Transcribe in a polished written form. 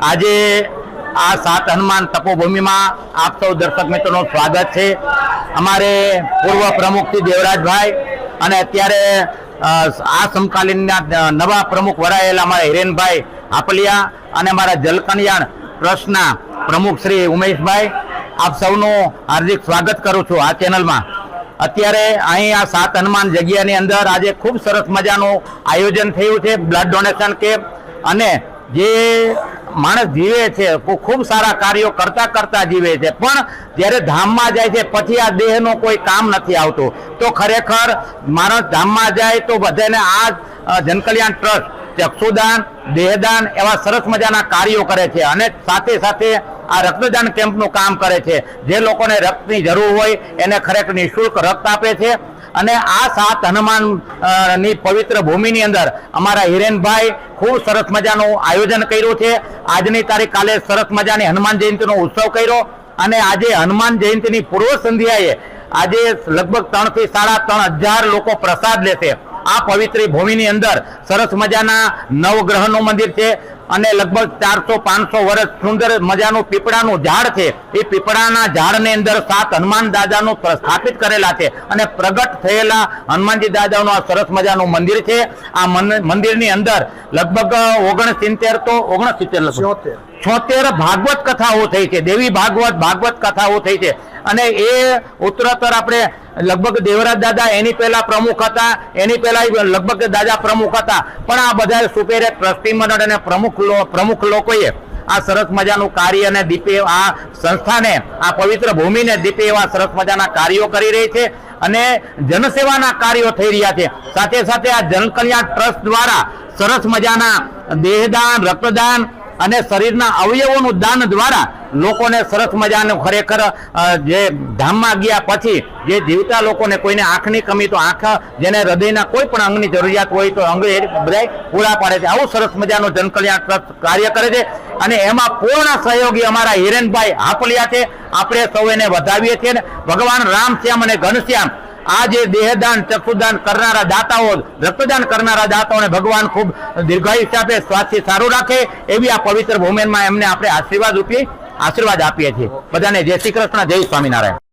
આજે આ સાત હનુમાન તપોભૂમિમાં આપ સૌ દર્શક મિત્રોનું સ્વાગત છે। અમારે પૂર્વ પ્રમુખ શ્રી દેવરાજભાઈ અને અત્યારે આ સમકાલીનના નવા પ્રમુખ વરાયેલા અમારા હિરેનભાઈ હાપલિયા અને અમારા જલકલ્યાણ ટ્રસ્ટના પ્રમુખ શ્રી ઉમેશભાઈ, આપ સૌનું હાર્દિક સ્વાગત કરું છું આ ચેનલમાં। અત્યારે અહીં આ સાત હનુમાન જગ્યાની અંદર આજે ખૂબ સરસ મજાનું આયોજન થયું છે, બ્લડ ડોનેશન કેમ્પ। અને જે માણસ જીવે છે ખૂબ સારા કાર્યો કરતા કરતા જીવે છે, પણ જ્યારે ધામમાં જાય છે પછી આ દેહનું કોઈ કામ નથી આવતું। તો ખરેખર માણસ ધામમાં જાય તો બધાને આ જનકલ્યાણ ટ્રસ્ટ ચક્ષુદાન, દેહદાન એવા સરસ મજાના કાર્યો કરે છે અને સાથે સાથે આ રક્તદાન કેમ્પનું કામ કરે છે। જે લોકોને રક્તની જરૂર હોય એને ખરેખર નિઃશુલ્ક રક્ત આપે છે। અને આ સાત હનુમાન ની પવિત્ર ભૂમિની અંદર અમારા હિરેનભાઈ ખૂબ સરસ મજાનું આયોજન કર્યું છે। આજની તારીખ કાલે સરસ મજાની હનુમાન જયંતિનો ઉત્સવ કર્યો અને આજે હનુમાન જયંતિની પૂર્વ સંધ્યાએ આજે લગભગ 3 થી 3.5 લોકો પ્રસાદ લેશે। આ પવિત્ર ભૂમિની અંદર સરસ મજાના નવગ્રહનું મંદિર છે અને લગભગ 400-500 વર્ષ સુંદર મજાનું પીપળાનું ઝાડ છે। એ પીપળાના ઝાડની અંદર સાત હનુમાન દાદાનું સ્થાપિત કરેલા છે અને પ્રગટ થયેલા હનુમાનજી દાદાનું આ સરસ મજાનું મંદિર છે। આ મંદિરની અંદર લગભગ 76 ભાગવત કથાઓ થઈ છે, દેવી ભાગવત કથાઓ થઈ છે। અને એ ઉત્તરોત્તર આપણે લગભગ દેવરાજ દાદા એની પહેલા પ્રમુખ હતા, એની પહેલા લગભગ દાદા પ્રમુખ હતા, પણ આ બધા સુપેરે ટ્રસ્ટી મંડળ અને પ્રમુખ લોકોએ આ સરસ મજાનું કાર્ય અને દીપે આ સંસ્થાને, આ પવિત્ર ભૂમિને દીપે એવા સરસ મજાના કાર્યો કરી રહી છે અને જનસેવાના કાર્યો થઈ રહ્યા છે। સાથે સાથે આ જનકલ્યાણ ટ્રસ્ટ દ્વારા સરસ મજાના દેહદાન, રક્તદાન અને શરીરના અવયવોનું દાન દ્વારા લોકોને સરસ મજાનું ખરેખર જે ધામમાં ગયા પછી જે જીવતા લોકોને કોઈને આંખની કમી તો આંખ, જેને હૃદયના કોઈ પણ અંગની જરૂરિયાત હોય તો અંગ બધા પૂરા પાડે છે। આવું સરસ મજાનું જનકલ્યાણ ટ્રસ્ટ કાર્ય કરે છે અને એમાં પૂર્ણ સહયોગી અમારા હિરેનભાઈ હાપલિયા છે। આપણે સૌ એને વધાવીએ છીએ। ભગવાન રામશ્યામ અને ઘનશ્યામ આ જે દેહદાન, ચક્ષુદાન કરનારા દાતાઓ, રક્તદાન કરનારા દાતાઓને ભગવાન ખૂબ દીર્ઘાયુષ્ય આપે, સ્વાસ્થ્ય સારું રાખે એવી આ પવિત્ર ભૂમિમાં એમને આપણે આશીર્વાદ આપીએ છીએ। બધાને જય શ્રી કૃષ્ણ, જય સ્વામિનારાયણ।